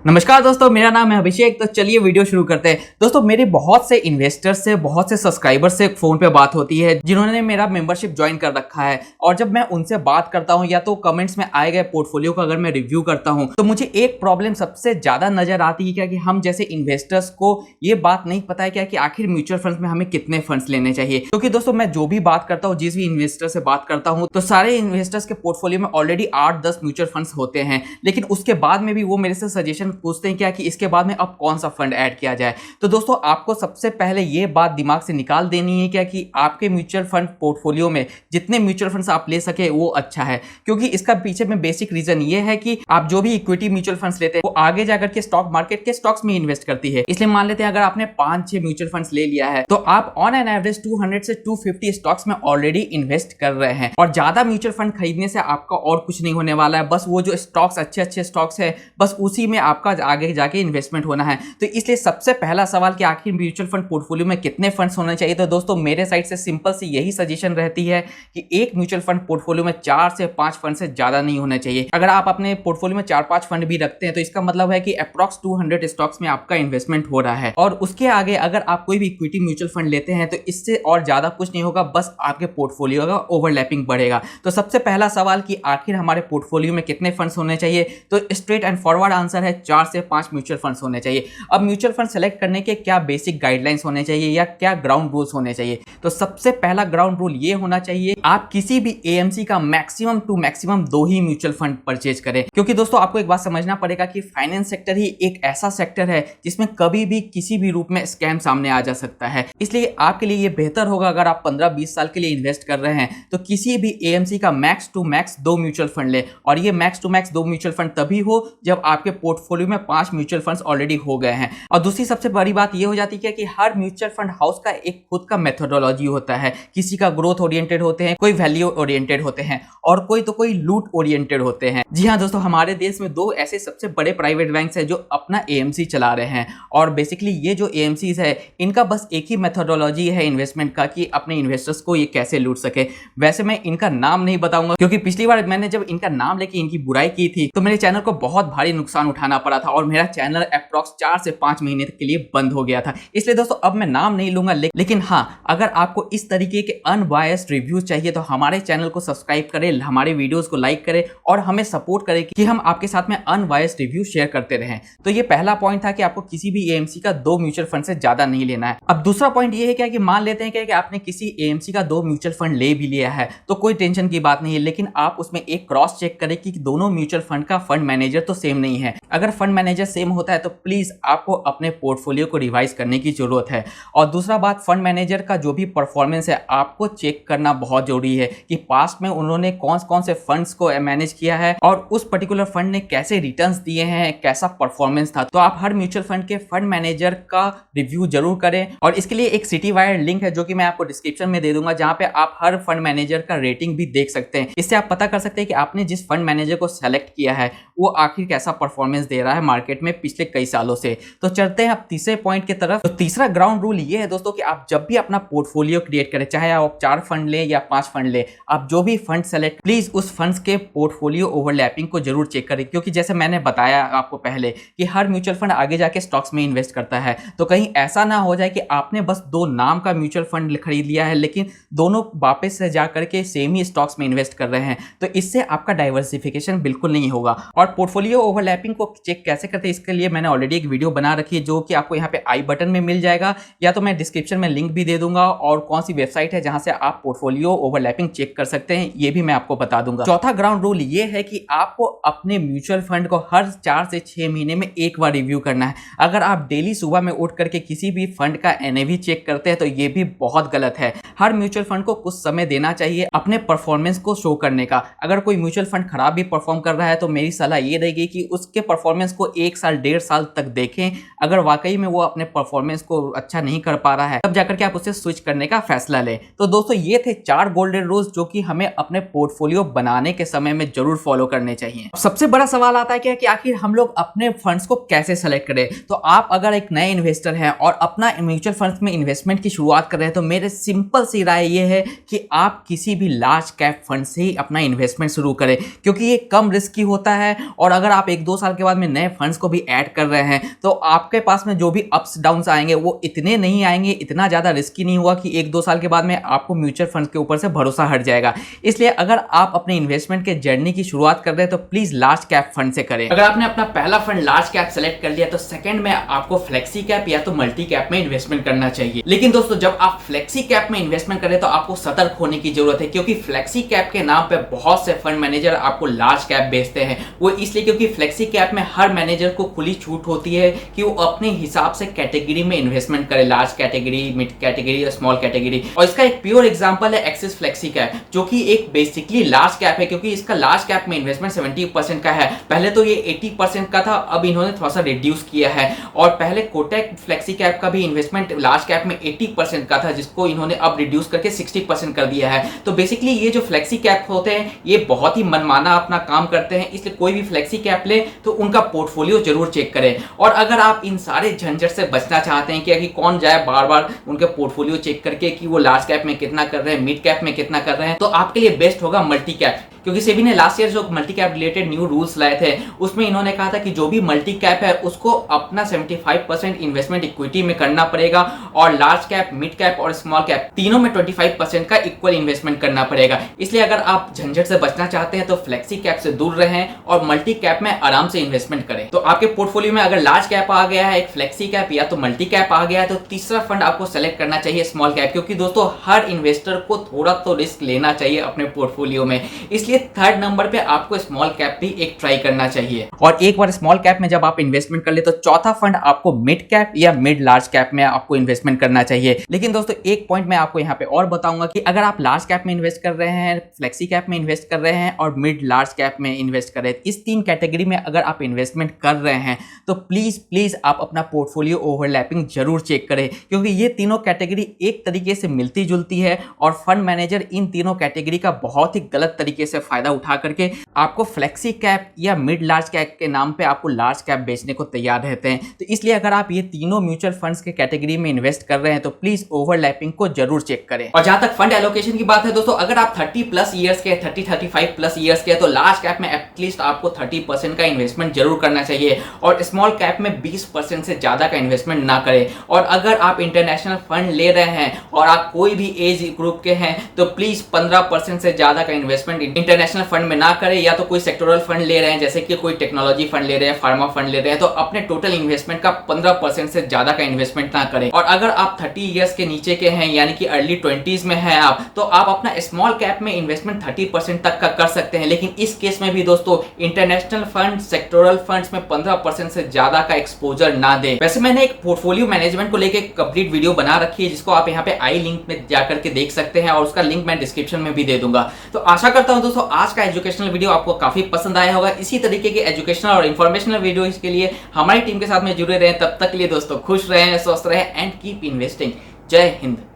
नमस्कार दोस्तों, मेरा नाम है अभिषेक। तो चलिए वीडियो शुरू करते हैं। दोस्तों, मेरे बहुत से इन्वेस्टर्स से, बहुत से सब्सक्राइबर्स से फोन पे बात होती है जिन्होंने मेरा मेंबरशिप ज्वाइन कर रखा है। और जब मैं उनसे बात करता हूं या तो कमेंट्स में आए गए पोर्टफोलियो का अगर मैं रिव्यू करता हूं तो मुझे एक प्रॉब्लम सबसे ज्यादा नजर आती है क्या कि हम जैसे इन्वेस्टर्स को ये बात नहीं पता है क्या कि आखिर म्यूचुअल फंड्स में हमें कितने फंड्स लेने चाहिए। क्योंकि दोस्तों, मैं जो भी बात करता हूँ, जिस भी इन्वेस्टर से बात करता हूँ, तो सारे इन्वेस्टर्स के पोर्टफोलियो में ऑलरेडी 8-10 म्यूचुअल फंड्स होते हैं। लेकिन उसके बाद में भी वो मेरे से सजेशन पूछते हैं क्या कि इसके बाद में अब कौन सा फंड ऐड किया जाए। तो दोस्तों, आपको सबसे पहले ये बात दिमाग से निकाल देनी है क्या कि आपके म्यूचुअल फंड पोर्टफोलियो में जितने म्यूचुअल फंड्स आप ले सके वो अच्छा है। क्योंकि इसका पीछे में बेसिक रीजन ये है कि आप जो भी इक्विटी म्यूचुअल फंड्स लेते हैं वो आगे जाकर के स्टॉक मार्केट के स्टॉक्स में इन्वेस्ट करती है। इसलिए मान लेते हैं अगर आपने 5-6 म्यूचुअल फंड्स ले लिया है तो आप ऑन एन एवरेज 200 से 250 स्टॉक्स में ऑलरेडी इन्वेस्ट कर रहे हैं। और ज्यादा म्यूचुअल फंड खरीदने से आपका और कुछ नहीं होने वाला है। बस वो जो स्टॉक्स अच्छे स्टॉक्स है बस उसी में आपका आगे जाके इन्वेस्टमेंट होना है। तो इसलिए सबसे पहला सवाल कि आखिर म्यूचुअल फंड पोर्टफोलियो में कितने फंड्स होने चाहिए। तो दोस्तों, मेरे साइड से सिंपल सी यही सजेशन रहती है कि एक म्यूचुअल फंड पोर्टफोलियो में 4 से 5 फंड से ज्यादा नहीं होने चाहिए। अगर आप अपने पोर्टफोलियो में 4-5 फंड भी रखते हैं तो इसका मतलब है कि अप्रॉक्स 200 स्टॉक्स में आपका इन्वेस्टमेंट हो रहा है। और उसके आगे अगर आप कोई भी इक्विटी म्यूचुअल फंड लेते हैं तो इससे और ज्यादा कुछ नहीं होगा, बस आपके पोर्टफोलियो का ओवरलैपिंग बढ़ेगा। तो सबसे पहला सवाल कि आखिर हमारे पोर्टफोलियो में कितने फंड्स होने चाहिए, तो स्ट्रेट एंड फॉरवर्ड आंसर है 4 से 5 म्यूचुअल फंड्स होने चाहिए। अब म्यूचुअल फंड सेलेक्ट करने के क्या बेसिक गाइडलाइंस होने चाहिए या क्या ग्राउंड रूल्स होने चाहिए। तो सबसे पहला ग्राउंड रूल ये होना चाहिए, आप किसी भी एएमसी का मैक्सिमम टू मैक्सिमम 2 ही म्यूचुअल फंड परचेज करें। क्योंकि दोस्तों, आपको एक बात समझना पड़ेगा कि फाइनेंस सेक्टर ही एक ऐसा सेक्टर है जिसमें कभी भी किसी भी रूप में स्कैम सामने आ जा सकता है। इसलिए आपके लिए ये बेहतर होगा अगर आप 15-20 साल के लिए इन्वेस्ट कर रहे हैं तो किसी भी एएमसी का max to max 2 mutual fund ले। और ये max to max 2 mutual fund तभी हो जब आपके पोर्टफोलियो में 5 म्यूचुअल फंड्स ऑलरेडी हो गए हैं। और दूसरी सबसे बड़ी बात ये हो जाती है कि हर म्यूचुअल फंड हाउस का एक खुद का मेथोडोलॉजी होता है। किसी का ग्रोथ ओरिएंटेड होते हैं, कोई वैल्यू ओरिएंटेड होते हैं और कोई लूट ओरिएंटेड होते हैं। जी हाँ दोस्तों, हमारे देश में 2 ऐसे सबसे बड़े प्राइवेट बैंक्स हैं जो अपना एएमसी चला रहे हैं। और बेसिकली ये जो एएमसीज है इनका बस एक ही मेथोडोलॉजी है इन्वेस्टमेंट का कि अपने इन्वेस्टर्स को ये कैसे लूट सके। वैसे मैं इनका नाम नहीं बताऊंगा क्योंकि पिछली बार मैंने जब इनका नाम लेके इनकी बुराई की थी तो मेरे चैनल को बहुत भारी नुकसान उठाना पड़ा था और मेरा चैनल अप्रॉक्स 4 से 5 महीने के लिए बंद हो गया था। इसलिए दोस्तों, अब मैं नाम नहीं लूंगा। लेकिन हाँ, अगर आपको इस तरीके के अनबायस्ड रिव्यूज चाहिए तो हमारे चैनल को सब्सक्राइब करें, हमारे वीडियोस को लाइक करें और हमें सपोर्ट करें कि हम आपके साथ में अनबायस्ड रिव्यू शेयर करते रहें। तो ये पहला पॉइंट था कि आपको किसी भी एएमसी का 2 म्यूचुअल फंड से ज्यादा नहीं लेना है। अब दूसरा पॉइंट ये है क्या कि मान लेते हैं कि आपने किसी एएमसी का 2 म्यूचुअल फंड ले भी लिया है तो कोई टेंशन की बात नहीं है। लेकिन आप उसमें एक क्रॉस चेक करें कि दोनों म्यूचुअल फंड का फंड मैनेजर तो सेम नहीं है। अगर फंड मैनेजर सेम होता है तो प्लीज आपको अपने पोर्टफोलियो को रिवाइज करने की जरूरत है। और दूसरा बात, फंड मैनेजर का जो भी परफॉर्मेंस है आपको चेक करना बहुत जरूरी है कि पास्ट में उन्होंने कौन से फंड्स को मैनेज किया है और उस पर्टिकुलर फंड ने कैसे रिटर्न्स दिए हैं, कैसा परफॉर्मेंस था। तो आप हर म्यूचुअल फंड के फंड मैनेजर का रिव्यू जरूर करें। और इसके लिए एक सिटी वाइड लिंक है जो कि मैं आपको डिस्क्रिप्शन में दे दूंगा, जहां पे आप हर फंड मैनेजर का रेटिंग भी देख सकते हैं। इससे आप पता कर सकते हैं कि आपने जिस फंड मैनेजर को सेलेक्ट किया है वो आखिर कैसा परफॉर्मेंस दे रहा है मार्केट में पिछले कई सालों से। तो चलते हैं अब तीसरे पॉइंट की तरफ। तो तीसरा ग्राउंड रूल ये है दोस्तों कि आप जब भी अपना पोर्टफोलियो क्रिएट करें, चाहे आप 4 फंड ले या 5 फंड ले, आप जो भी फंड सेलेक्ट, प्लीज उस फंड्स के पोर्टफोलियो ओवरलैपिंग को जरूर चेक करें। क्योंकि जैसे मैंने बताया आपको पहले कि हर म्यूचुअल फंड आगे जाके स्टॉक्स में इन्वेस्ट करता है। तो कहीं ऐसा ना हो जाए कि आपने बस 2 नाम का म्यूचुअल फंड खरीद लिया है लेकिन दोनों वापस से जाकर के सेम ही स्टॉक्स में इन्वेस्ट कर रहे हैं। तो इससे आपका डाइवर्सिफिकेशन बिल्कुल नहीं होगा। और पोर्टफोलियो ओवरलैपिंग को चेक कैसे करते हैं इसके लिए मैंने ऑलरेडी एक वीडियो बना रखी है जो कि आपको यहाँ पे आई बटन में मिल जाएगा, या तो मैं डिस्क्रिप्शन में लिंक भी दे दूंगा। और कौन सी वेबसाइट है जहां से आप पोर्टफोलियो ओवरलैपिंग चेक कर सकते हैं ये भी मैं आपको बता दूंगा। चौथा ग्राउंड रूल ये है कि आपको अपने म्यूचुअल फंड को हर 4 से 6 महीने में एक बार रिव्यू करना है। अगर आप डेली सुबह में उठ करके किसी भी फंड का एनएवी चेक करते हैं तो ये भी बहुत गलत है। हर म्यूचुअल फंड को कुछ समय देना चाहिए अपने परफॉर्मेंस को शो करने का। अगर कोई म्यूचुअल फंड खराब भी परफॉर्म कर रहा है तो मेरी सलाह ये रहेगी कि उसके परफॉर्मेंस को 1 साल 1.5 साल तक देखें। अगर वाकई में वो अपने परफॉर्मेंस को अच्छा नहीं कर पा रहा है तब जाकर के आप उसे स्विच करने का फैसला लें। तो दोस्तों, ये थे 4 गोल्डन रूल्स जो कि हमें अपने पोर्टफोलियो बनाने के समय में जरूर फॉलो करने चाहिए। सबसे बड़ा सवाल आता है कि आखिर हम लोग अपने फंड्स को कैसे सेलेक्ट करें। तो आप अगर एक नए इन्वेस्टर हैं और अपना म्यूचुअल फंड्स में इन्वेस्टमेंट की शुरुआत कर रहे हैं तो मेरे सिंपल सी राय ये है कि आप किसी भी लार्ज कैप फंड से ही अपना इन्वेस्टमेंट शुरू करें, क्योंकि ये कम रिस्की होता है और अगर आप 1-2 साल के बाद में नए फंड्स को भी ऐड कर रहे हैं तो आपके पास में जो भी अप्स डाउन्स आएंगे वो इतने नहीं आएंगे, इतना ज़्यादा रिस्की नहीं होगा कि 1-2 साल के बाद में आपको म्यूचुअल फंड्स के ऊपर से भरोसा हट जाएगा। इसलिए अगर आप अपने इन्वेस्टमेंट के जर्नी की शुरुआत कर रहे हैं तो प्लीज लार्ज कैप फंड से करें। अगर आपने अपना पहला फंड लार्ज कैप सेलेक्ट कर लिया तो सेकंड में आपको फ्लेक्सी कैप या तो मल्टी कैप में इन्वेस्टमेंट करना चाहिए। लेकिन दोस्तों जब आप फ्लेक्सी कैप में इन्वेस्टमेंट करें तो आपको सतर्क होने की जरूरत है, क्योंकि फ्लेक्सी कैप के नाम पे बहुत से फंड मैनेजर आपको लार्ज कैप बेचते हैं। वो इसलिए क्योंकि फ्लेक्सी कैप में हर मैनेजर को खुली छूट होती है कि वो अपने हिसाब से कैटेगरी में इन्वेस्टमेंट करे, लार्ज कैटेगरी, मिड कैटेगरी या स्मॉल कैटेगरी। और इसका एक प्योर एग्जांपल है एक्सिस फ्लेक्सी कैप, जो कि एक बेसिकली लार्ज कैप है, क्योंकि इसका लार्ज कैप में इन्वेस्टमेंट 70% का है। पहले तो ये 80% का था, अब इन्होंने थोड़ा सा रिड्यूस किया है। और पहले कोटक फ्लेक्सी कैप का भी इन्वेस्टमेंट लार्ज कैप में 80% का था, जिसको इन्होंने अब रिड्यूस करके 60% कर दिया है। तो बेसिकली ये जो फ्लेक्सी कैप होते हैं ये बहुत ही मनमाना अपना काम करते हैं, इसलिए कोई भी फ्लेक्सी कैप ले तो उनका पोर्टफोलियो जरूर चेक करें। और अगर आप इन सारे झंझट से बचना चाहते हैं कि कौन जाए बार बार उनके पोर्टफोलियो चेक करके कि वो लार्ज कैप में कितना कर रहे हैं, मिड कैप में कितना कर रहे हैं, तो आपके लिए बेस्ट होगा मल्टी कैप। क्योंकि सेबी ने लास्ट ईयर जो multi cap related new rules लाए थे उसमें इन्होंने कहा था कि जो भी मल्टी कैप है उसको अपना 75% इन्वेस्टमेंट इक्विटी में करना पड़ेगा और लार्ज कैप, मिड कैप और स्मॉल कैप तीनों में 25% का इक्वल इन्वेस्टमेंट करना पड़ेगा। इसलिए अगर आप झंझट से बचना चाहते हैं तो फ्लेक्सी कैप से दूर रहें और मल्टी कैप में आराम से इन्वेस्टमेंट करें। तो आपके पोर्टफोलियो में अगर लार्ज कैप आ गया है, एक फ्लेक्सी कैप या तो मल्टी कैप आ गया है, तो तीसरा फंड आपको सेलेक्ट करना चाहिए स्मॉल कैप, क्योंकि दोस्तों हर इन्वेस्टर को थोड़ा तो रिस्क लेना चाहिए अपने पोर्टफोलियो में। इसलिए थर्ड नंबर पे आपको स्मॉल कैप भी एक ट्राई करना चाहिए। और एक बार स्मॉल कैप में जब आप इन्वेस्टमेंट कर ले तो चौथा फंड आपको मिड कैप या मिड लार्ज कैप में आपको इन्वेस्टमेंट करना चाहिए। लेकिन दोस्तों एक पॉइंट मैं आपको यहाँ पे और बताऊंगा कि अगर आप लार्ज कैप में इन्वेस्ट कर रहे हैं, फ्लेक्सी कैप में इन्वेस्ट कर रहे हैं और मिड लार्ज कैप में इन्वेस्ट कर रहे हैं, इस तीन कैटेगरी में अगर आप इन्वेस्टमेंट कर रहे हैं तो प्लीज आप अपना पोर्टफोलियो ओवरलैपिंग जरूर चेक करें, क्योंकि ये तीनों कैटेगरी एक तरीके से मिलती जुलती है और फंड मैनेजर इन तीनों कैटेगरी का बहुत ही गलत तरीके से फायदा उठा करके आपको फ्लेक्सी कैप या मिड लार्ज कैप के नाम पे आपको लार्ज कैप बेचने को तैयार रहते हैं। तो इसलिए अगर आप ये तीनों म्यूचुअल फंड्स के कैटेगरी में इन्वेस्ट कर रहे हैं तो प्लीज ओवरलैपिंग को जरूर चेक करें। और जहां तक फंड एलोकेशन की बात है दोस्तों, अगर आप 30+ ईयर्स के, 30-35+ ईयर्स के तो लार्ज कैप में एटलीस्ट आपको 30% का इन्वेस्टमेंट जरूर करना चाहिए और स्मॉल कैप में 20% से ज्यादा का इन्वेस्टमेंट ना करें। और अगर आप इंटरनेशनल फंड ले रहे हैं और आप कोई भी एज ग्रुप के हैं तो प्लीज 15% से ज्यादा का इन्वेस्टमेंट इंटरनेशनल फंड में ना करें, या तो कोई सेक्टोरल फंड ले रहे हैं जैसे कि कोई टेक्नोलॉजी फंड ले रहे हैं, फार्मा फंड ले रहे हैं, तो अपने टोटल इन्वेस्टमेंट का 15% से ज्यादा का इन्वेस्टमेंट ना करें। और अगर आप 30 इयर्स के नीचे के हैं यानी कि अर्ली 20s में हैं आप, तो आप अपना स्मॉल कैप में इन्वेस्टमेंट 30% तक का कर सकते हैं। लेकिन इस केस में भी दोस्तों इंटरनेशनल फंड, सेक्टोरल फंड्स में 15% से ज्यादा का एक्सपोजर ना दें। वैसे मैंने एक पोर्टफोलियो मैनेजमेंट को लेकर कंप्लीट वीडियो बना रखी है जिसको आप यहाँ पे आई लिंक में जाकर के देख सकते हैं और उसका लिंक मैं डिस्क्रिप्शन में भी दे दूंगा। तो आशा करता हूं दोस्तों आज का एजुकेशनल वीडियो आपको काफी पसंद आया होगा। इसी तरीके के एजुकेशनल और इंफॉर्मेशनल वीडियो के लिए हमारी टीम के साथ में जुड़े रहें। तब तक के लिए दोस्तों खुश रहें, स्वस्थ रहें एंड कीप इन्वेस्टिंग। जय हिंद।